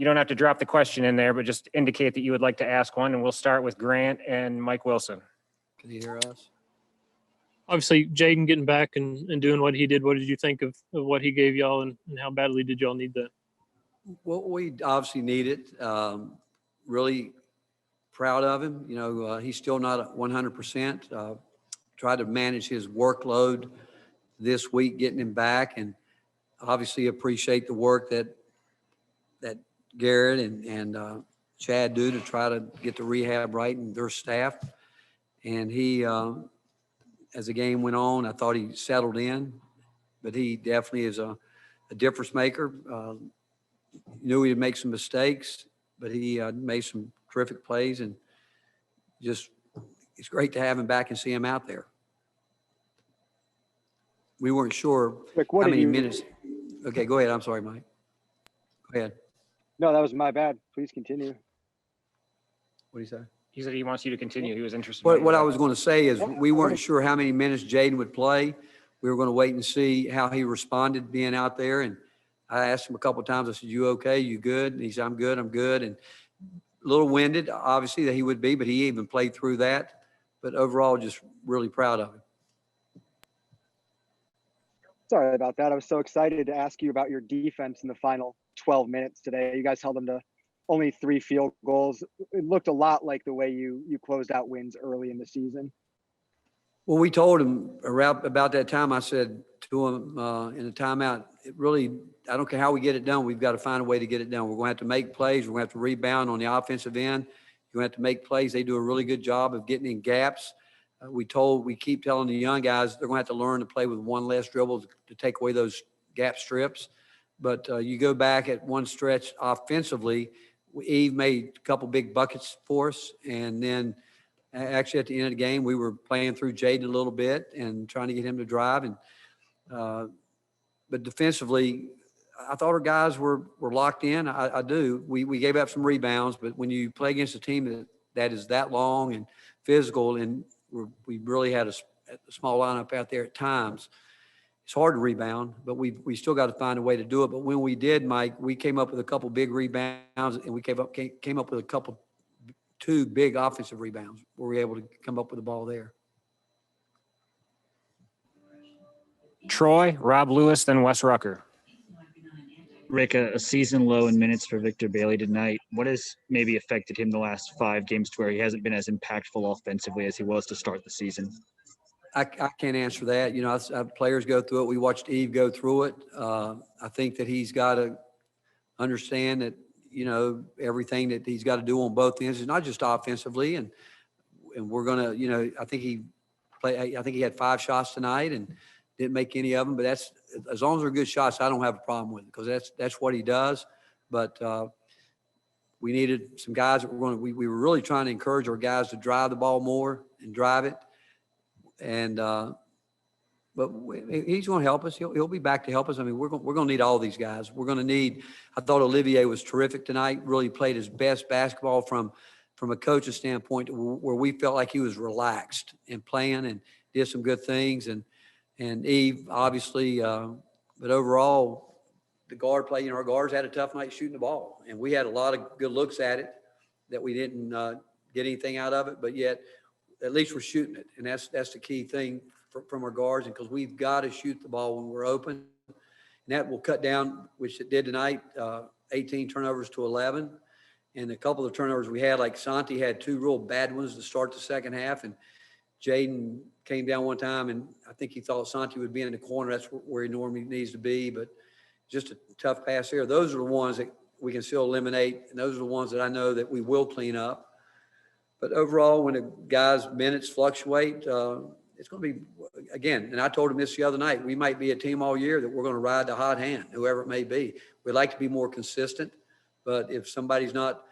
You don't have to drop the question in there, but just indicate that you would like to ask one, and we'll start with Grant and Mike Wilson. Can you hear us? Obviously, Jaden getting back and doing what he did, what did you think of what he gave y'all, and how badly did y'all need that? Well, we obviously need it. Really proud of him. You know, he's still not 100%. Tried to manage his workload this week, getting him back, and obviously appreciate the work that Garrett and Chad do to try to get the rehab right and their staff. And he, as the game went on, I thought he settled in, but he definitely is a difference maker. Knew he'd make some mistakes, but he made some terrific plays, and just it's great to have him back and see him out there. We weren't sure how many minutes. Okay, go ahead. I'm sorry, Mike. Go ahead. No, that was my bad. Please continue. What do you say? He said he wants you to continue. He was interested. What I was going to say is we weren't sure how many minutes Jaden would play. We were going to wait and see how he responded being out there. And I asked him a couple of times, I said, "You okay? You good?" And he said, I'm good. And a little winded, obviously, that he would be, but he even played through that. But overall, just really proud of him. Sorry about that. I was so excited to ask you about your defense in the final 12 minutes today. You guys held them to only 3 field goals. It looked a lot like the way you closed out wins early in the season. Well, we told him around about that time, I said to him in a timeout, I don't care how we get it done. We've got to find a way to get it done. We're going to have to make plays. We're going to have to rebound on the offensive end. You're going to have to make plays. They do a really good job of getting in gaps. We keep telling the young guys they're going to have to learn to play with one less dribble to take away those gap strips. But you go back at one stretch offensively, Eve made a couple big buckets for us. And then actually at the end of the game, we were playing through Jaden a little bit and trying to get him to drive. And but defensively, I thought our guys were locked in. I do. We gave up some rebounds, but when you play against a team that is that long and physical, and we really had a small lineup out there at times, it's hard to rebound, but we still got to find a way to do it. But when we did, Mike, we came up with a couple big rebounds, and we came up with two big offensive rebounds where we were able to come up with the ball there. Troy, Rob Lewis, then Wes Rucker. Rick, a season low in minutes for Victor Bailey tonight. What has maybe affected him the last 5 games to where he hasn't been as impactful offensively as he was to start the season? I can't answer that. You know, players go through it. We watched Eve go through it. I think that he's got to understand that, you know, everything that he's got to do on both ends is not just offensively. And we're going to, you know, I think he had 5 shots tonight and didn't make any of them. But that's, as long as they're good shots, I don't have a problem with it because that's what he does. But we needed some guys that we were really trying to encourage our guys to drive the ball more and drive it. And but he's going to help us. He'll be back to help us. I mean, we're going to need all these guys. We're going to need. I thought Olivier was terrific tonight. Really played his best basketball from a coach's standpoint, where we felt like he was relaxed and playing and did some good things. And Eve obviously, but overall, the guard play. You know, our guards had a tough night shooting the ball, and we had a lot of good looks at it that we didn't get anything out of it, but yet. At least we're shooting it, and that's the key thing from our guards, and because we've got to shoot the ball when we're open, and that will cut down, which it did tonight, 18 turnovers to 11, and a couple of turnovers we had, like Santi had 2 real bad ones to start the second half, and Jaden came down one time, and I think he thought Santi would be in the corner. That's where he normally needs to be, but just a tough pass there. Those are the ones that we can still eliminate, and those are the ones that I know that we will clean up. But overall, when a guy's minutes fluctuate, it's going to be, again, and I told him this the other night, we might be a team all year that we're going to ride the hot hand, whoever it may be. We'd like to be more consistent, but if somebody's not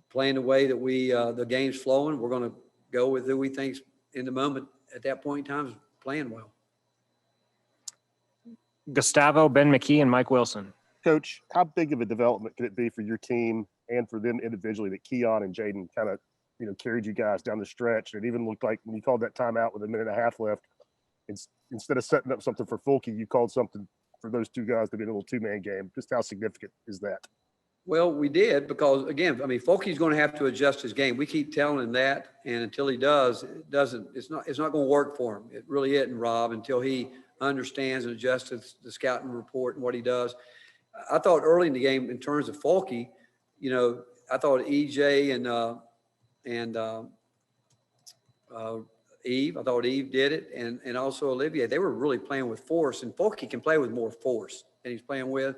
playing the way that the game's flowing, we're going to go with who we think's in the moment at that point in time is playing well. Gustavo, Ben McKee, and Mike Wilson. Coach, how big of a development could it be for your team and for them individually that Keon and Jaden kind of, you know, carried you guys down the stretch? It even looked like when you called that timeout with 1.5 minutes left, instead of setting up something for Fulke, you called something for those 2 guys to be a little 2-man game. Just how significant is that? Well, we did because, again, I mean, Folky's going to have to adjust his game. We keep telling him that, and until he does, it's not going to work for him. It really isn't, Rob, until he understands and adjusts the scouting report and what he does. I thought early in the game, in terms of Folky, I thought EJ and Eve, I thought Eve did it, and also Olivier. They were really playing with force, and Folky can play with more force than he's playing with.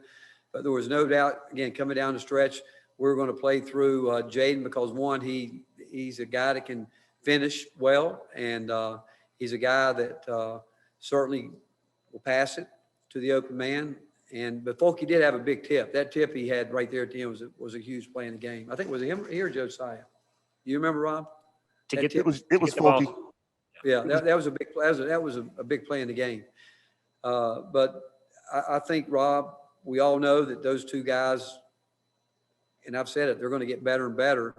But there was no doubt, again, coming down the stretch, we're going to play through Jaden because, one, he's a guy that can finish well, and he's a guy that certainly will pass it to the open man. But Folky did have a big tip. That tip he had right there at the end was a huge play in the game. I think it was him or Josiah. You remember, Rob? To That get tip? It was the ball. Folky. Yeah, that was a big play. That was a big play in the game. But I think, Rob, we all know that those two guys, and I've said it, they're going to get better and better.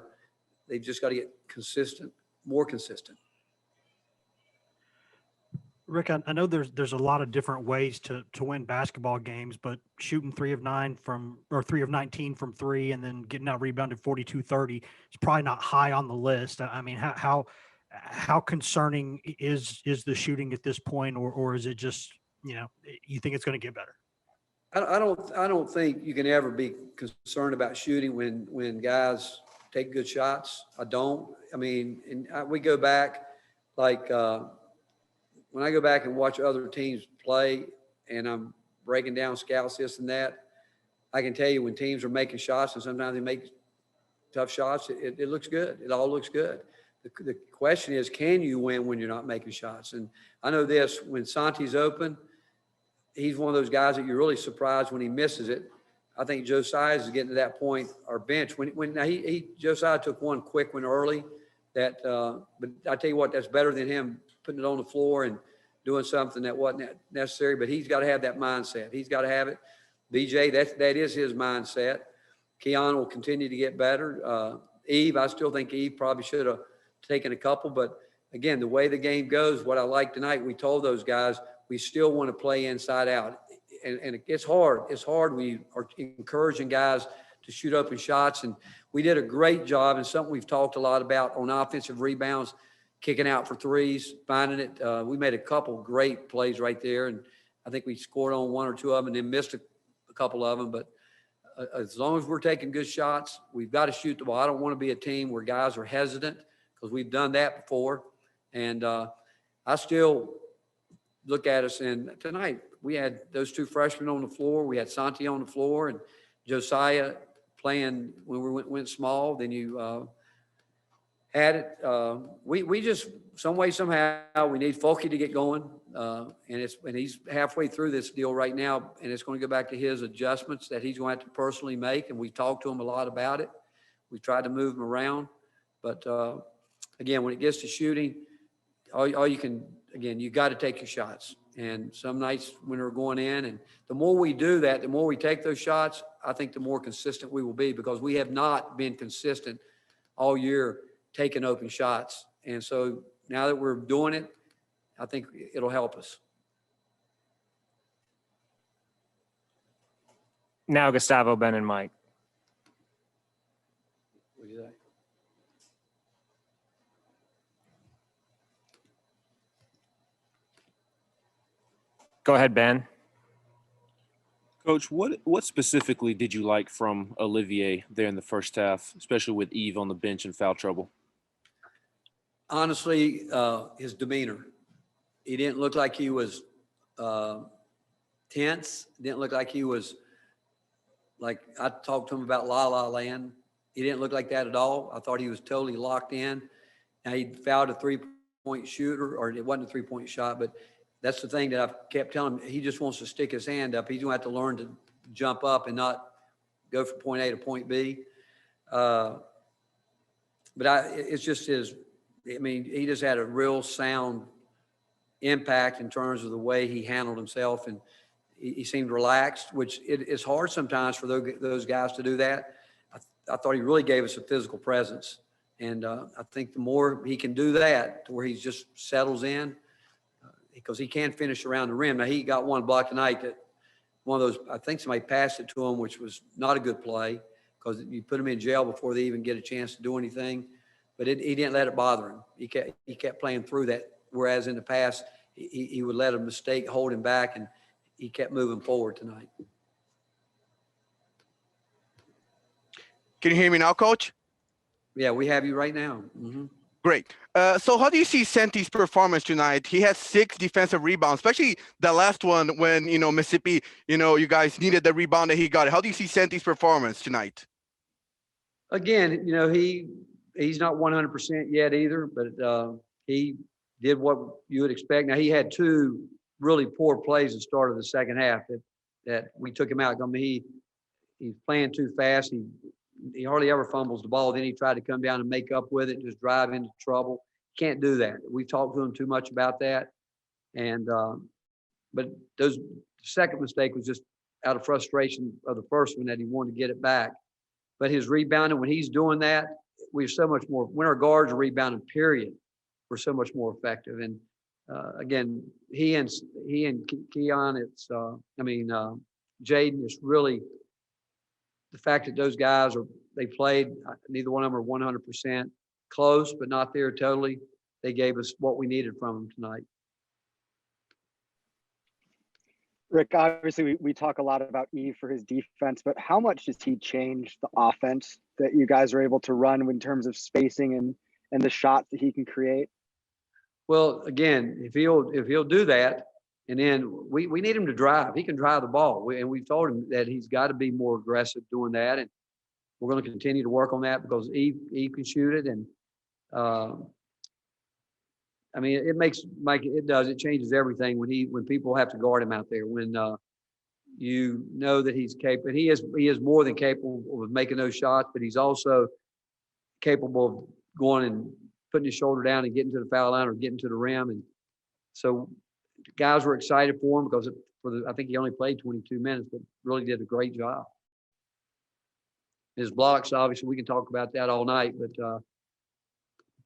They've just got to get consistent, more consistent. Rick, I know there's a lot of different ways to win basketball games, but shooting 3 of 19 from three and then getting out rebounded 42-30 is probably not high on the list. I mean, how concerning is the shooting at this point, or is it just, you think it's going to get better? I don't think you can ever be concerned about shooting when guys take good shots. I don't. I mean, we go back, like when I go back and watch other teams play and I'm breaking down scouts, this and that, I can tell you when teams are making shots and sometimes they make tough shots, it looks good. It all looks good. The question is, can you win when you're not making shots? And I know this, when Santi's open, he's one of those guys that you're really surprised when he misses it. I think Josiah is getting to that point, our bench. Now Josiah took one quick one early but I tell you what, that's better than him putting it on the floor and doing something that wasn't necessary, but he's got to have that mindset. He's got to have it. BJ, that is his mindset. Keon will continue to get better. Eve, I still think Eve probably should have taken a couple, but again, the way the game goes, what I like tonight, we told those guys, we still want to play inside out. And it's hard. It's hard when you are encouraging guys to shoot open shots. And we did a great job, and something we've talked a lot about on offensive rebounds, kicking out for threes, finding it. We made a couple great plays right there, and I think we scored on one or two of them and then missed a couple of them. But as long as we're taking good shots, we've got to shoot the ball. I don't want to be a team where guys are hesitant, because we've done that before. And I still look at us, and tonight we had those two freshmen on the floor. We had Santi on the floor and Josiah playing when we went small. Then you had it. We just, some way, somehow, we need Folky to get going. And he's halfway through this deal right now, and it's going to go back to his adjustments that he's going to have to personally make. And we talked to him a lot about it. We tried to move him around. But again, when it gets to shooting, all you can, again, you got to take your shots. And some nights when we're going in, and the more we do that, the more we take those shots, I think the more consistent we will be, because we have not been consistent all year taking open shots. And so now that we're doing it, I think it'll help us. Now Gustavo, Ben, and Mike. What do you think? Go ahead, Ben. Coach, what specifically did you like from Olivier there in the first half, especially with Eve on the bench in foul trouble? Honestly, his demeanor. He didn't look like he was tense. Didn't look like he was, like, I talked to him about La La Land. He didn't look like that at all. I thought he was totally locked in. Now, he fouled a three-point shooter, or it wasn't a three-point shot, but that's the thing that I've kept telling him. He just wants to stick his hand up. He's going to have to learn to jump up and not go from point A to point B. But it's just his, I mean, he just had a real sound impact in terms of the way he handled himself. And he seemed relaxed, which it's hard sometimes for those guys to do that. I thought he really gave us a physical presence. And I think the more he can do that, to where he just settles in, because he can finish around the rim. Now, he got one block tonight that one of those, I think somebody passed it to him, which was not a good play, because you put them in jail before they even get a chance to do anything. But he didn't let it bother him. He kept playing through that. Whereas in the past, he would let a mistake hold him back, and he kept moving forward tonight. Can you hear me now, Coach? Yeah, we have you right now. Mm-hmm. Great. So how do you see Senti's performance tonight? He had 6 defensive rebounds, especially the last one when, Mississippi, you guys needed the rebound that he got. How do you see Senti's performance tonight? Again, he's not 100% yet either, but he did what you would expect. Now, he had 2 really poor plays at the start of the second half that we took him out. I mean, he's playing too fast. He hardly ever fumbles the ball. Then he tried to come down and make up with it, just drive into trouble. Can't do that. We've talked to him too much about that. And but the second mistake was just out of frustration of the first one that he wanted to get it back. But his rebounding, when he's doing that, we're so much more. When our guards are rebounding, period, we're so much more effective. And again, he and Keon, Jaden is really. The fact that those guys they played, neither one of them are 100% close, but not there totally. They gave us what we needed from them tonight. Rick, obviously we talk a lot about Eve for his defense, but how much does he change the offense that you guys are able to run in terms of spacing and the shots that he can create? Well, again, if he'll do that, and then we need him to drive. He can drive the ball. And we've told him that he's got to be more aggressive doing that. And we're going to continue to work on that because Eve can shoot it. And it changes everything when people have to guard him out there. When you know that he's capable, he is more than capable of making those shots, but he's also capable of going and putting his shoulder down and getting to the foul line or getting to the rim. And so the guys were excited for him because I think he only played 22 minutes, but really did a great job. His blocks, obviously, we can talk about that all night, but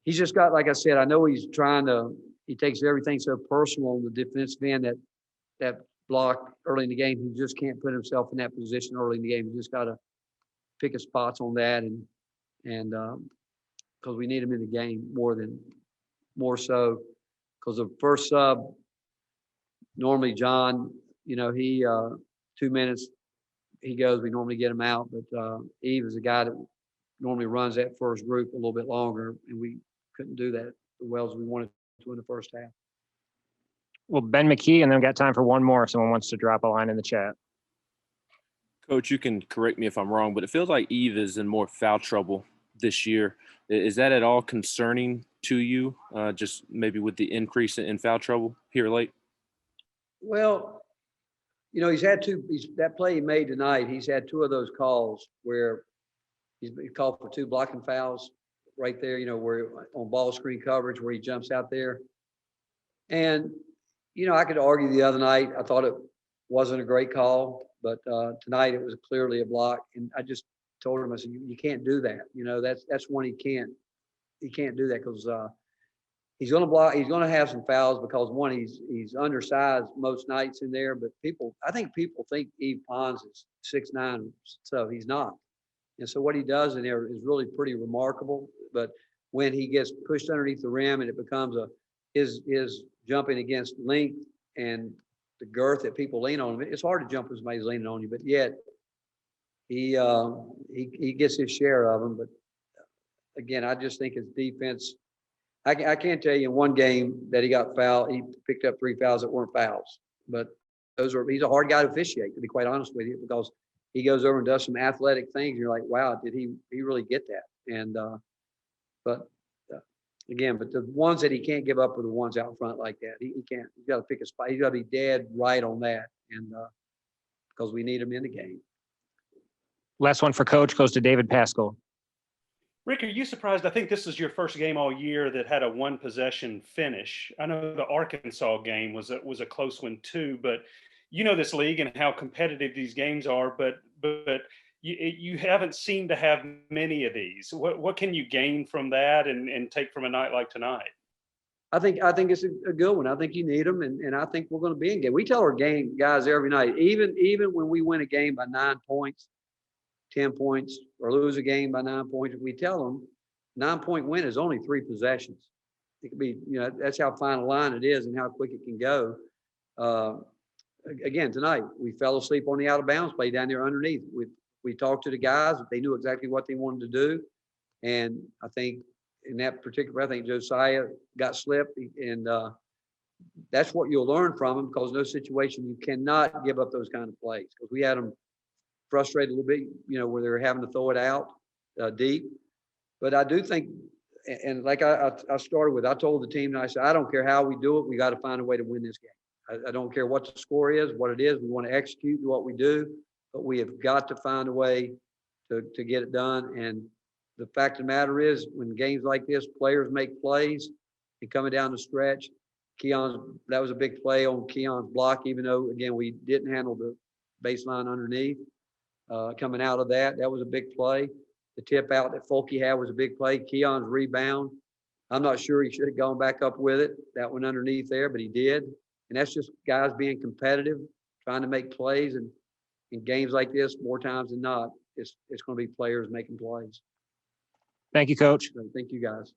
he's just got, like I said, I know he takes everything so personal on the defensive end that block early in the game. He just can't put himself in that position early in the game. He just got to pick his spots on that and because we need him in the game more so because the first sub, normally John, he 2 minutes, he goes, we normally get him out, but Eve is a guy that normally runs that first group a little bit longer, and we couldn't do that as well as we wanted to in the first half. Well, Ben McKee, and then we've got time for one more if someone wants to drop a line in the chat. Coach, you can correct me if I'm wrong, but it feels like Eve is in more foul trouble this year. Is that at all concerning to you, just maybe with the increase in foul trouble here late? Well, he's had that play he made tonight, he's had 2 of those calls where he called for 2 blocking fouls right there, where on ball screen coverage where he jumps out there. And, I could argue the other night, I thought it wasn't a great call, but tonight it was clearly a block. And I just told him, I said, you can't do that. That's one he can't do that because he's going to block. He's going to have some fouls because one, he's undersized most nights in there. But I think people think Eve Pons is 6'9", so he's not. And so what he does in there is really pretty remarkable. But when he gets pushed underneath the rim and it becomes his jumping against length and the girth that people lean on him, it's hard to jump when somebody's leaning on you. But yet he gets his share of them. But again, I just think his defense. I can't tell you in one game that he got fouled. He picked up 3 fouls that weren't fouls. But he's a hard guy to officiate, to be quite honest with you, because he goes over and does some athletic things. And you're like, wow, did he really get that? And but the ones that he can't give up are the ones out front like that. He can't. He's got to pick a spot. He's got to be dead right on that, and because we need him in the game. Last one for Coach goes to David Pascal. Rick, are you surprised? I think this is your first game all year that had a 1-possession finish. I know the Arkansas game was a close one too, but this league and how competitive these games are. But you haven't seemed to have many of these. What can you gain from that and take from a night like tonight? I think it's a good one. I think you need them, and I think we're going to be in game. We tell our game guys every night, even when we win a game by 9 points, 10 points or lose a game by 9 points, we tell them 9-point win is only 3 possessions. It could be, that's how fine a line it is and how quick it can go. Again, tonight, we fell asleep on the out of bounds play down there underneath. We talked to the guys. They knew exactly what they wanted to do. And I think in that particular, I think Josiah got slipped. And that's what you'll learn from him, because in those situations, you cannot give up those kind of plays. Because we had them frustrated a little bit, where they were having to throw it out deep. But I do think, and like I started with, I told the team, and I said, I don't care how we do it. We got to find a way to win this game. I don't care what the score is, what it is. We want to execute what we do, but we have got to find a way to get it done. And the fact of the matter is, when games like this, players make plays and coming down the stretch, that was a big play on Keon's block, even though, again, we didn't handle the baseline underneath. Coming out of that was a big play. The tip out that Folke had was a big play. Keon's rebound, I'm not sure he should have gone back up with it. That one underneath there, but he did. And that's just guys being competitive, trying to make plays. And in games like this, more times than not, it's going to be players making plays. Thank you, Coach. So thank you, guys.